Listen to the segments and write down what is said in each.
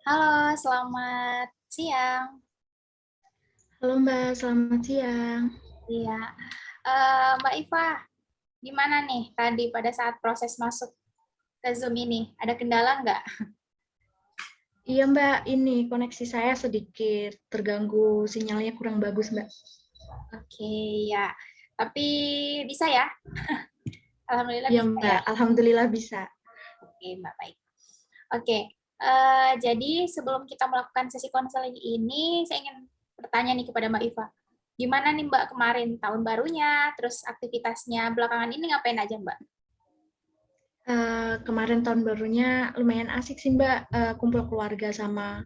Halo, selamat siang. Halo Mbak, selamat siang. Iya, Mbak Iva, gimana nih tadi pada saat proses masuk ke Zoom ini? Ada kendala nggak? Iya Mbak, ini koneksi saya sedikit terganggu, sinyalnya kurang bagus Mbak. Oke, ya. Tapi bisa ya? Alhamdulillah Iya bisa ya. Mbak, Alhamdulillah bisa. Oke, Mbak, baik. Oke, jadi sebelum kita melakukan sesi konseling ini, saya ingin bertanya nih kepada Mbak Iva. Gimana nih Mbak kemarin tahun barunya, terus aktivitasnya belakangan ini ngapain aja Mbak? Kemarin tahun barunya lumayan asik sih Mbak, kumpul keluarga sama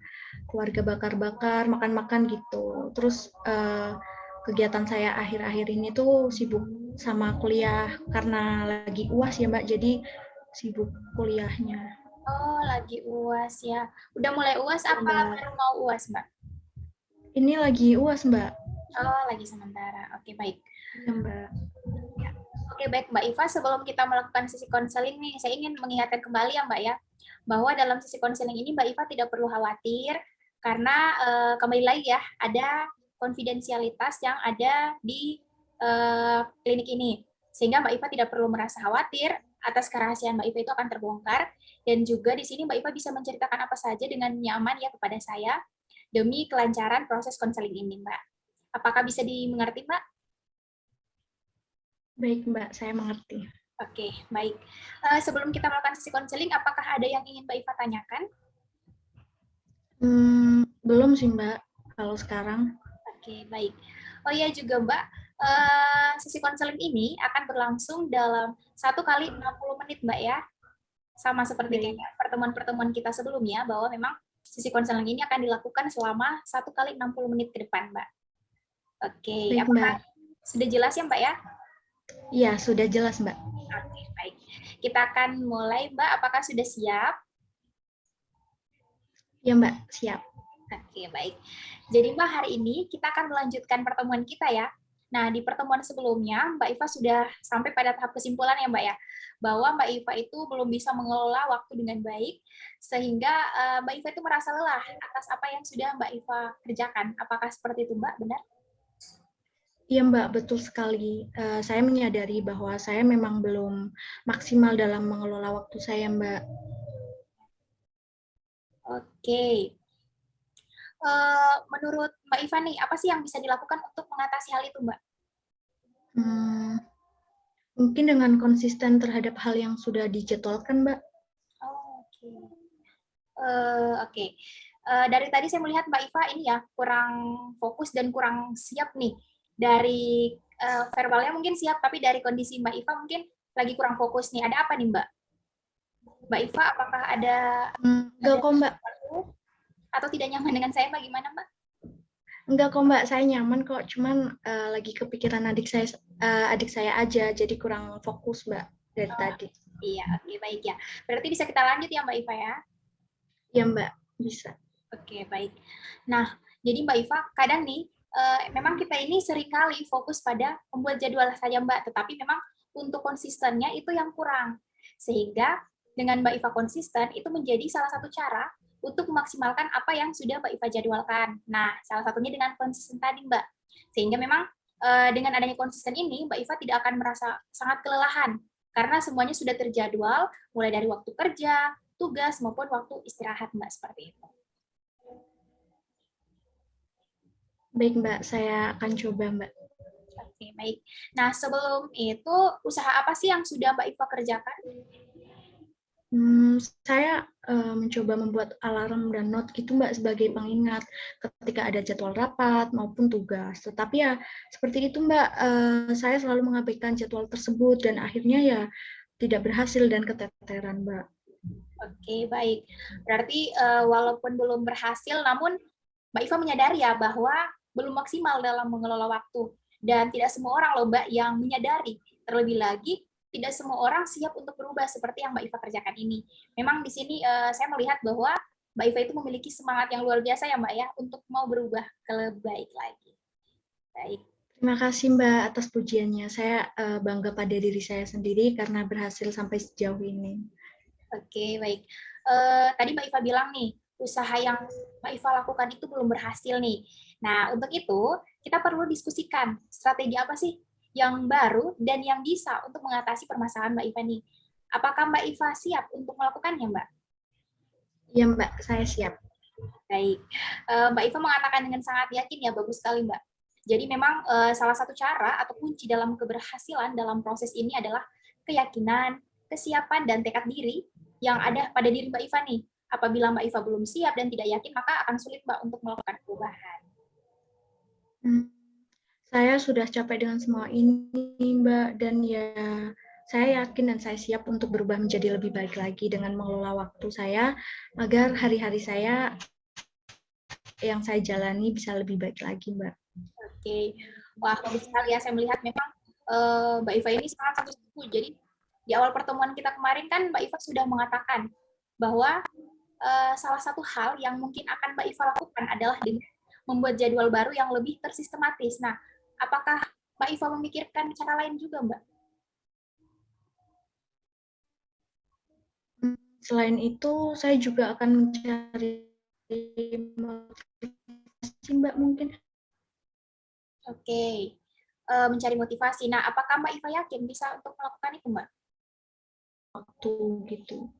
keluarga bakar-bakar, makan-makan gitu. Terus kegiatan saya akhir-akhir ini tuh sibuk sama kuliah karena lagi UAS ya Mbak, jadi sibuk kuliahnya. Oh, lagi UAS ya. Udah mulai UAS Ya apa Mbak, baru mau UAS, Mbak? ini lagi UAS Mbak. Oh, lagi sementara. Oke, baik. Iya Mbak. Ya. Oke, baik Mbak Iva. Sebelum kita melakukan sesi konseling nih, saya ingin mengingatkan kembali ya Mbak ya, bahwa dalam sesi konseling ini Mbak Iva tidak perlu khawatir, karena kembali lagi ya, ada konfidensialitas yang ada di klinik ini. Sehingga Mbak Iva tidak perlu merasa khawatir atas kerahasiaan Mbak Iva itu akan terbongkar, dan juga di sini Mbak Iva bisa menceritakan apa saja dengan nyaman ya kepada saya, demi kelancaran proses konseling ini, Mbak. Apakah bisa dimengerti, Mbak? Baik Mbak, saya mengerti. Oke, baik. Sebelum kita melakukan sesi konseling, apakah ada yang ingin Mbak Iva tanyakan? Belum sih Mbak, kalau sekarang. Oke, baik. Oh iya juga Mbak, sesi konseling ini akan berlangsung dalam 1 kali 60 menit Mbak ya. Sama seperti kayak Baik, pertemuan-pertemuan kita sebelumnya, bahwa memang sesi konseling ini akan dilakukan selama 1 kali 60 menit ke depan Mbak. Oke, baik apakah Mbak. sudah jelas ya Mbak ya? Iya, sudah jelas Mbak. Oke, baik. Kita akan mulai Mbak, apakah sudah siap? Iya Mbak, siap. Oke, baik. Jadi Mbak, hari ini kita akan melanjutkan pertemuan kita ya. Nah, di pertemuan sebelumnya, Mbak Iva sudah sampai pada tahap kesimpulan ya Mbak ya, bahwa Mbak Iva itu belum bisa mengelola waktu dengan baik, sehingga Mbak Iva itu merasa lelah atas apa yang sudah Mbak Iva kerjakan. Apakah seperti itu Mbak? Benar? Iya Mbak, betul sekali. Saya menyadari bahwa saya memang belum maksimal dalam mengelola waktu saya Mbak. Oke. Menurut Mbak Iva nih, apa sih yang bisa dilakukan untuk mengatasi hal itu Mbak? Hmm, Mungkin dengan konsisten terhadap hal yang sudah dijadwalkan Mbak. Oh, oke. Oke. Dari tadi saya melihat Mbak Iva ini ya kurang fokus dan kurang siap nih. Dari verbalnya mungkin siap, tapi dari kondisi Mbak Iva mungkin lagi kurang fokus nih. Ada apa nih Mbak? Mbak Iva, apakah Enggak ada kok Mbak. sesuatu atau tidak nyaman dengan saya Mbak? Gimana Mbak? Enggak kok Mbak, saya nyaman kok. Cuman lagi kepikiran adik saya aja, jadi kurang fokus Mbak dari Oh, tadi. iya, oke baik ya. Berarti bisa kita lanjut ya Mbak Iva ya. Iya Mbak, bisa. Oke, baik. Nah, jadi Mbak Iva, kadang nih, memang kita ini seringkali fokus pada membuat jadwal saja Mbak, tetapi memang untuk konsistennya itu yang kurang. Sehingga dengan Mbak Iva konsisten, itu menjadi salah satu cara untuk memaksimalkan apa yang sudah Mbak Iva jadwalkan. Nah, salah satunya dengan konsisten tadi Mbak. Sehingga memang dengan adanya konsisten ini, Mbak Iva tidak akan merasa sangat kelelahan, karena semuanya sudah terjadwal, mulai dari waktu kerja, tugas, maupun waktu istirahat Mbak, seperti itu. Baik Mbak, saya akan coba Mbak. Oke, baik. Nah, sebelum itu, usaha apa sih yang sudah Mbak Iva kerjakan? Saya mencoba membuat alarm dan note gitu Mbak sebagai pengingat ketika ada jadwal rapat maupun tugas. Tetapi ya seperti itu Mbak, saya selalu mengabaikan jadwal tersebut dan akhirnya ya tidak berhasil dan keteteran Mbak. Oke, baik. Berarti walaupun belum berhasil, namun Mbak Iva menyadari ya bahwa belum maksimal dalam mengelola waktu. Dan tidak semua orang loh Mbak yang menyadari. Terlebih lagi, tidak semua orang siap untuk berubah seperti yang Mbak Iva kerjakan ini. Memang di sini saya melihat bahwa Mbak Iva itu memiliki semangat yang luar biasa ya Mbak ya, untuk mau berubah ke lebih baik lagi. Baik. Terima kasih Mbak atas pujiannya. Saya bangga pada diri saya sendiri karena berhasil sampai sejauh ini. Oke, baik. Tadi Mbak Iva bilang nih, usaha yang Mbak Iva lakukan itu belum berhasil nih. Nah, untuk itu kita perlu diskusikan strategi apa sih yang baru dan yang bisa untuk mengatasi permasalahan Mbak Iva nih. Apakah Mbak Iva siap untuk melakukannya, Mbak? Iya, Mbak, saya siap. Baik. Mbak Iva mengatakan dengan sangat yakin ya, bagus sekali, Mbak. Jadi memang salah satu cara atau kunci dalam keberhasilan dalam proses ini adalah keyakinan, kesiapan, dan tekad diri yang ada pada diri Mbak Iva nih. Apabila Mbak Iva belum siap dan tidak yakin, maka akan sulit Mbak untuk melakukan perubahan. Saya sudah capek dengan semua ini, Mbak, dan ya saya yakin dan saya siap untuk berubah menjadi lebih baik lagi dengan mengelola waktu saya agar hari-hari saya yang saya jalani bisa lebih baik lagi, Mbak. Oke. Wah, bagus sekali ya. Saya melihat memang Mbak Iva ini sangat setuju. Jadi di awal pertemuan kita kemarin kan Mbak Iva sudah mengatakan bahwa salah satu hal yang mungkin akan Mbak Iva lakukan adalah dengan membuat jadwal baru yang lebih tersistematis. Nah, apakah Mbak Iva memikirkan cara lain juga, Mbak? Selain itu, saya juga akan mencari motivasi, Mbak, mungkin. Oke, mencari motivasi. Nah, apakah Mbak Iva yakin bisa untuk melakukan itu, Mbak? Waktu gitu.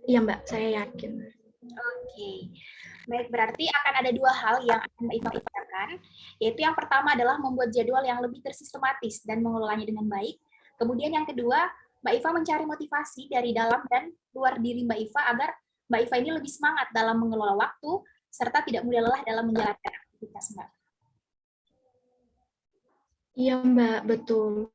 Iya, Mbak, saya yakin. Oke, baik, berarti akan ada dua hal yang akan Mbak Iva lakukan, yaitu yang pertama adalah membuat jadwal yang lebih tersistematis dan mengelolanya dengan baik. Kemudian yang kedua, Mbak Iva mencari motivasi dari dalam dan luar diri Mbak Iva agar Mbak Iva ini lebih semangat dalam mengelola waktu, serta tidak mudah lelah dalam menjalankan aktivitas Mbak. Iya, Mbak, betul.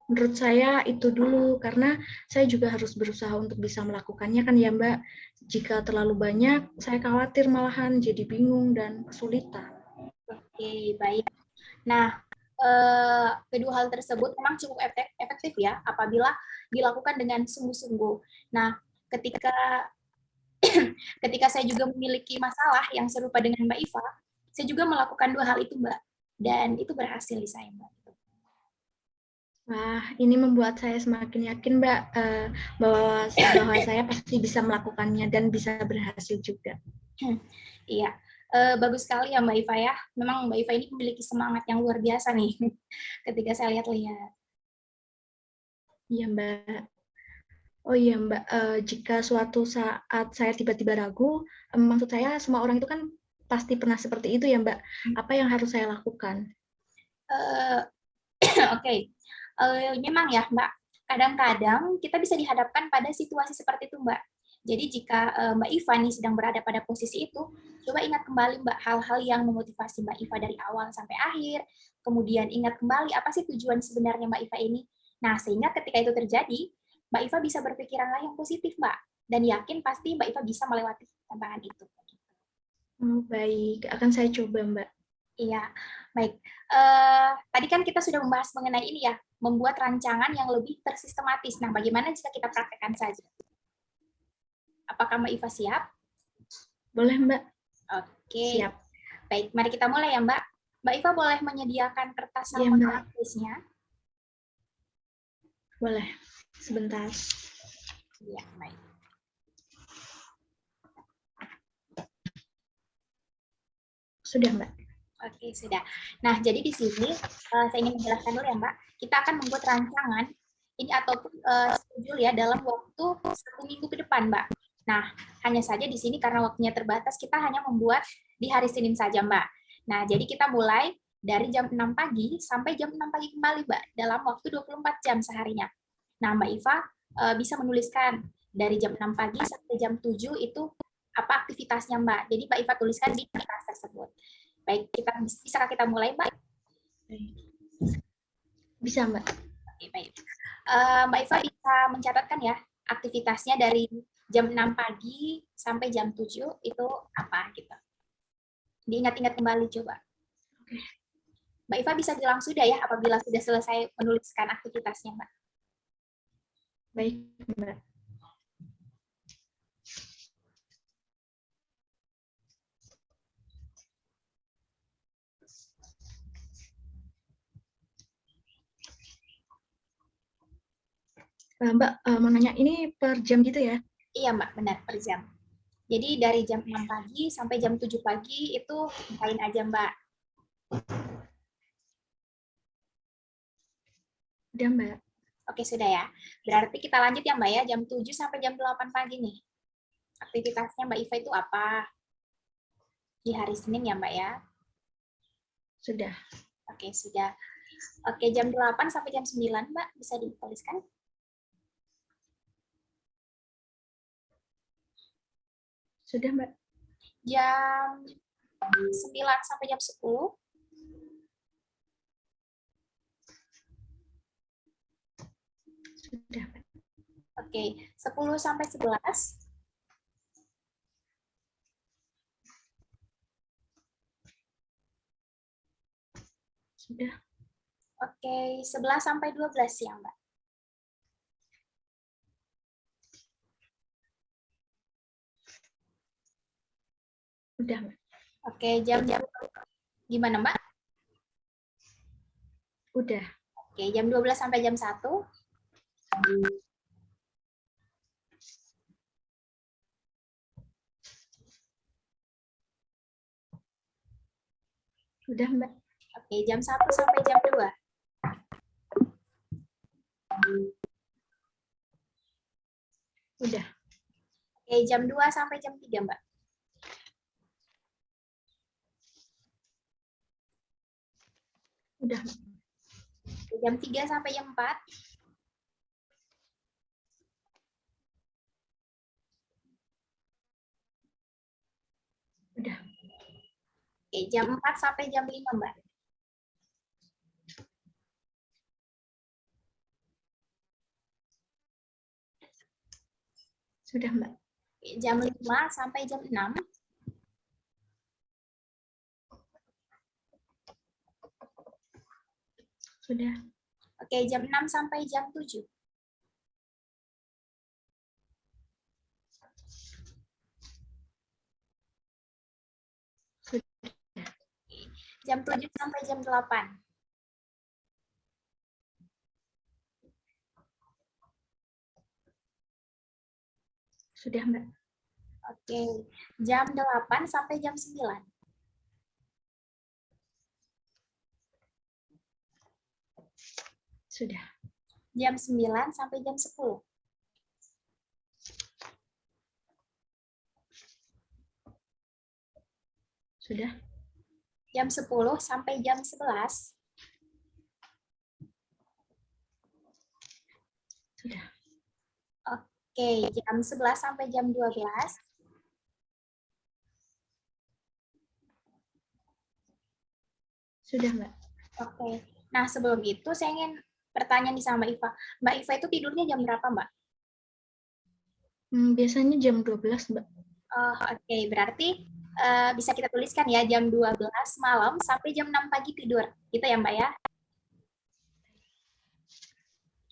Menurut saya itu dulu, karena saya juga harus berusaha untuk bisa melakukannya kan ya, Mbak. Jika terlalu banyak, saya khawatir malahan jadi bingung dan kesulitan. Oke, baik. Nah, kedua hal tersebut memang cukup efektif ya apabila dilakukan dengan sungguh-sungguh. Nah, ketika ketika saya juga memiliki masalah yang serupa dengan Mbak Iva, saya juga melakukan dua hal itu, Mbak. Dan itu berhasil di saya, Mbak. Wah, ini membuat saya semakin yakin, Mbak, bahwa saya pasti bisa melakukannya dan bisa berhasil juga. Iya, bagus sekali ya Mbak Iva ya. Memang Mbak Iva ini memiliki semangat yang luar biasa nih ketika saya lihat-lihat. Iya, Mbak. Oh iya, Mbak, jika suatu saat saya tiba-tiba ragu, maksud saya semua orang itu kan pasti pernah seperti itu ya, Mbak. Apa yang harus saya lakukan? Oke, memang ya Mbak, kadang-kadang kita bisa dihadapkan pada situasi seperti itu Mbak. Jadi jika Mbak Iva nih sedang berada pada posisi itu, coba ingat kembali Mbak hal-hal yang memotivasi Mbak Iva dari awal sampai akhir, kemudian ingat kembali apa sih tujuan sebenarnya Mbak Iva ini. Nah, sehingga ketika itu terjadi, Mbak Iva bisa berpikiran yang positif Mbak, dan yakin pasti Mbak Iva bisa melewati tantangan itu. Oh, baik, akan saya coba, Mbak. Iya, baik. Tadi kan kita sudah membahas mengenai ini ya, membuat rancangan yang lebih tersistematis. Nah, bagaimana jika kita praktekkan saja? Apakah Mbak Iva siap? Boleh, Mbak. Oke. Siap. Baik, mari kita mulai ya, Mbak. Mbak Iva boleh menyediakan kertas Iya, sama Mbak. tulisnya? Boleh. Sebentar. Iya, baik. Sudah, Mbak. Oke, sudah. Nah, jadi di sini saya ingin menjelaskan dulu ya, Mbak. Kita akan membuat rancangan ini ataupun schedule ya dalam waktu 1 minggu ke depan, Mbak. Nah, hanya saja di sini karena waktunya terbatas, kita hanya membuat di hari Senin saja, Mbak. Nah, jadi kita mulai dari jam 6 pagi sampai jam 6 pagi kembali, Mbak, dalam waktu 24 jam seharinya. Nah, Mbak Iva bisa menuliskan dari jam 6 pagi sampai jam 7 itu apa aktivitasnya, Mbak. Jadi Mbak Iva tuliskan di kertas tersebut. Baik, bisakah kita mulai, Mbak? Bisa, Mbak. Oke, baik. Mbak Iva bisa mencatatkan ya aktivitasnya dari jam 6 pagi sampai jam 7 itu apa gitu. Diingat-ingat kembali coba. Mbak Iva bisa bilang sudah ya apabila sudah selesai menuliskan aktivitasnya, Mbak. Baik, Mbak. Mbak, mau nanya, ini per jam gitu ya? Iya Mbak, benar, per jam. Jadi dari jam 6 pagi sampai jam 7 pagi itu ngapain aja Mbak? Udah, Mbak. Oke, sudah ya. Berarti kita lanjut ya Mbak ya, jam 7 sampai jam 8 pagi nih. Aktivitasnya Mbak Iva itu apa? Di hari Senin ya Mbak ya? Sudah. Oke, sudah. Oke, jam 8 sampai jam 9 Mbak, bisa dituliskan? Sudah, Mbak. Jam 9 sampai jam 10. Sudah, Mbak. Oke, 10 sampai 11. Sudah. Oke, 11 sampai 12 siang, Mbak. Udah, Mbak. Oke, jam gimana, Mbak? Udah. Oke, jam 12 sampai jam 1. Udah, Mbak. Oke, jam 1 sampai jam 2. Udah. Oke, jam 2 sampai jam 3, Mbak. Udah. Oke, jam 3 sampai jam 4. Udah. Oke, jam 4 sampai jam 5, Mbak. Sudah, Mbak. Oke, jam 5 sampai jam 6. Sudah. Oke, jam 6 sampai jam 7. Sudah. Jam 7 sampai jam 8. Sudah, Mbak. Oke, jam 8 sampai jam 9. Sudah. Jam 9 sampai jam 10. Sudah. Jam 10 sampai jam 11. Sudah. Oke, jam 11 sampai jam 12. Sudah, Mbak. Oke. Nah, sebelum itu saya ingin bertanya nih sama Mbak Iva. Mbak Iva itu tidurnya jam berapa, Mbak? Biasanya jam 12, Mbak. Oh, oke, berarti bisa kita tuliskan ya jam 12 malam sampai jam 6 pagi tidur. Gitu ya, Mbak ya?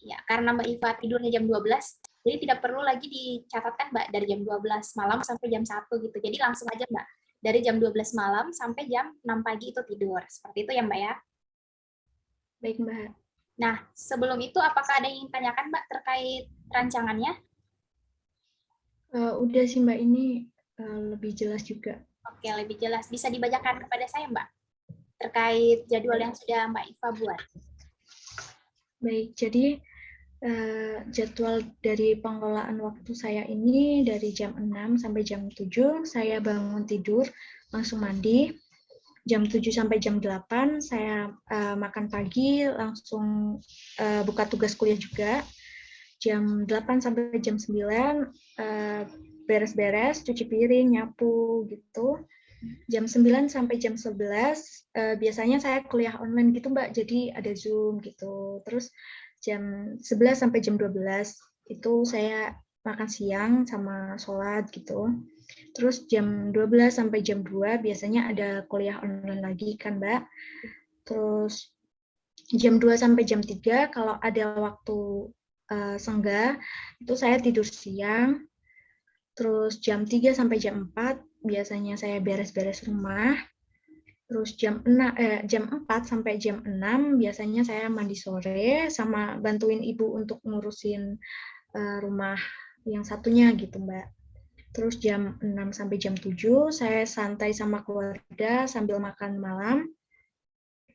Ya, karena Mbak Iva tidurnya jam 12, jadi tidak perlu lagi dicatatkan, Mbak, dari jam 12 malam sampai jam 1 gitu. Jadi langsung aja, Mbak. Dari jam 12 malam sampai jam 6 pagi itu tidur. Seperti itu ya, Mbak ya? Baik, Mbak. Nah, sebelum itu apakah ada yang ingin tanyakan, Mbak, terkait rancangannya? Udah sih, Mbak. Ini lebih jelas juga. Oke, lebih jelas. Bisa dibacakan kepada saya, Mbak, terkait jadwal yang sudah Mbak Iva buat. Baik, jadi jadwal dari pengelolaan waktu saya ini dari jam 6 sampai jam 7, saya bangun tidur, langsung mandi. Jam 7 sampai jam 8, saya makan pagi, langsung buka tugas kuliah juga. Jam 8 sampai jam 9, beres-beres, cuci piring, nyapu, gitu. Jam 9 sampai jam 11, biasanya saya kuliah online gitu, Mbak, jadi ada Zoom gitu. Terus jam 11 sampai jam 12, itu saya makan siang sama sholat gitu. Terus jam 12 sampai jam 2, biasanya ada kuliah online lagi kan, Mbak. Terus jam 2 sampai jam 3, kalau ada waktu senggang, itu saya tidur siang. Terus jam 3 sampai jam 4, biasanya saya beres-beres rumah. Terus jam 4 sampai jam 6, biasanya saya mandi sore sama bantuin ibu untuk ngurusin rumah yang satunya gitu, Mbak. Terus jam 6 sampai jam 7 saya santai sama keluarga sambil makan malam.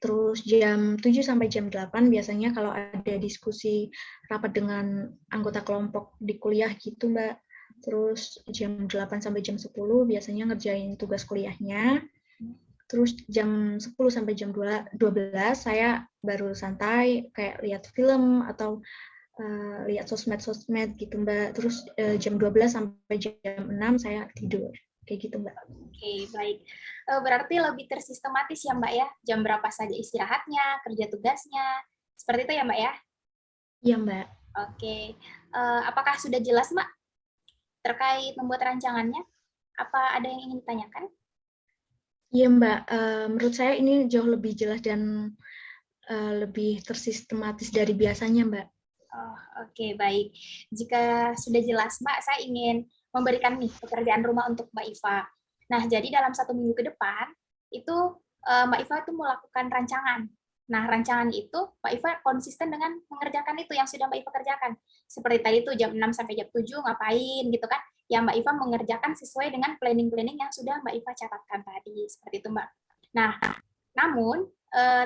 Terus jam 7 sampai jam 8 biasanya kalau ada diskusi rapat dengan anggota kelompok di kuliah gitu, Mbak. Terus jam 8 sampai jam 10 biasanya ngerjain tugas kuliahnya. Terus jam 10 sampai jam 12 saya baru santai kayak lihat film atau lihat sosmed gitu, Mbak. Terus jam 12 sampai jam 6 saya tidur. Kayak gitu, Mbak. Oke, baik. Berarti lebih tersistematis ya, Mbak ya? Jam berapa saja istirahatnya, kerja tugasnya. Seperti itu ya, Mbak ya? Iya, Mbak. Oke. Apakah sudah jelas, Mbak, terkait membuat rancangannya? Apa ada yang ingin ditanyakan? Iya, Mbak. Menurut saya ini jauh lebih jelas dan lebih tersistematis dari biasanya, Mbak. Oh, oke, baik. Jika sudah jelas, Mbak, saya ingin memberikan nih pekerjaan rumah untuk Mbak Iva. Nah, jadi dalam 1 minggu ke depan, itu Mbak Iva itu melakukan rancangan. Nah, rancangan itu Mbak Iva konsisten dengan mengerjakan itu yang sudah Mbak Iva kerjakan. Seperti tadi itu jam 6 sampai jam 7 ngapain gitu kan. Yang Mbak Iva mengerjakan sesuai dengan planning-planning yang sudah Mbak Iva catatkan tadi. Seperti itu, Mbak. Nah, namun,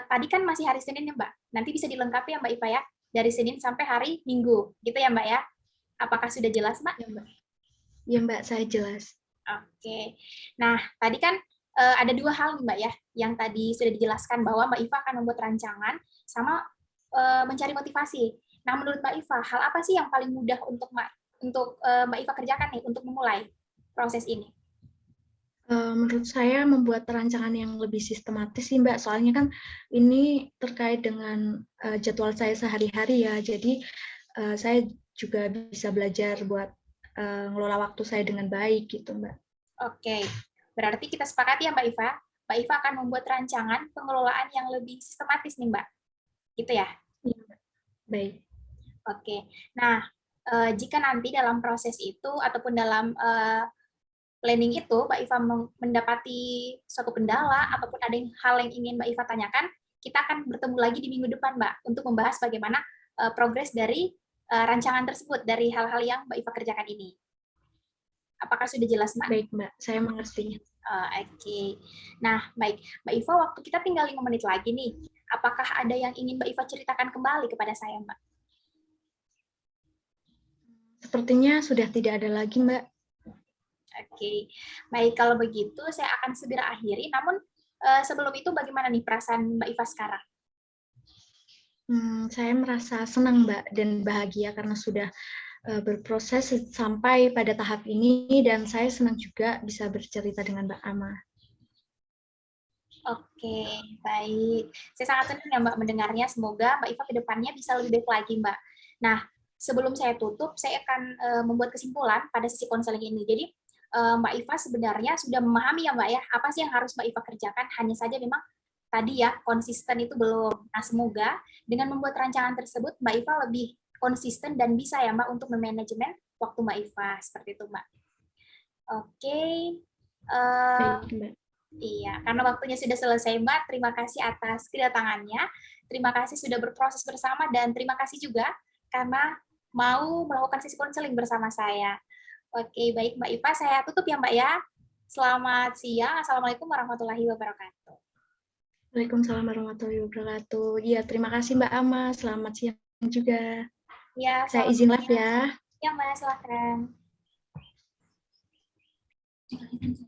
tadi kan masih hari Senin ya, Mbak. Nanti bisa dilengkapi ya, Mbak Iva ya, dari Senin sampai hari Minggu. Gitu ya, Mbak ya? Apakah sudah jelas, Mbak? Iya, Mbak. Iya, Mbak, saya jelas. Oke. Nah, tadi kan ada 2 hal nih, Mbak ya, yang tadi sudah dijelaskan bahwa Mbak Iva akan membuat rancangan sama mencari motivasi. Nah, menurut Mbak Iva, hal apa sih yang paling mudah untuk Mbak Iva kerjakan nih untuk memulai proses ini? Menurut saya membuat rancangan yang lebih sistematis sih, Mbak. Soalnya kan ini terkait dengan jadwal saya sehari-hari ya. Jadi saya juga bisa belajar buat ngelola waktu saya dengan baik gitu, Mbak. Oke, berarti kita sepakati ya Mbak Iva. Mbak Iva akan membuat rancangan pengelolaan yang lebih sistematis nih Mbak. Gitu ya? Iya, Mbak. Baik. Oke. Nah, jika nanti dalam proses itu ataupun dalam planning itu Mbak Iva mendapati suatu kendala ataupun ada hal yang ingin Mbak Iva tanyakan, kita akan bertemu lagi di minggu depan Mbak untuk membahas bagaimana progres dari rancangan tersebut dari hal-hal yang Mbak Iva kerjakan ini. Apakah sudah jelas Mbak? Baik, Mbak. Saya mengerti. Oke. Nah, baik. Mbak Iva, waktu kita tinggal 5 menit lagi nih. Apakah ada yang ingin Mbak Iva ceritakan kembali kepada saya, Mbak? Sepertinya sudah tidak ada lagi, Mbak. Oke. Baik, kalau begitu saya akan segera akhiri. Namun, sebelum itu bagaimana nih perasaan Mbak Iva sekarang? Saya merasa senang, Mbak, dan bahagia karena sudah berproses sampai pada tahap ini, dan saya senang juga bisa bercerita dengan Mbak Ama. Oke, baik. Saya sangat senang ya Mbak mendengarnya. Semoga Mbak Iva ke depannya bisa lebih baik lagi, Mbak. Nah, sebelum saya tutup, saya akan membuat kesimpulan pada sesi konseling ini. Jadi, Mbak Iva sebenarnya sudah memahami ya Mbak ya, apa sih yang harus Mbak Iva kerjakan, hanya saja memang tadi ya, konsisten itu belum. Nah, semoga dengan membuat rancangan tersebut, Mbak Iva lebih konsisten dan bisa ya Mbak untuk memanajemen waktu Mbak Iva. Seperti itu Mbak. Oke. Baik, Mbak. Iya, karena waktunya sudah selesai, Mbak. Terima kasih atas kedatangannya. Terima kasih sudah berproses bersama, dan terima kasih juga karena mau melakukan sesi konseling bersama saya. Oke, baik Mbak Iva, saya tutup ya Mbak ya. Selamat siang, Assalamualaikum warahmatullahi wabarakatuh. Waalaikumsalam warahmatullahi wabarakatuh. Iya, terima kasih Mbak Ama. Selamat siang juga. Ya, Saya selamat izin live siang. ya. Ya Mbak, silakan.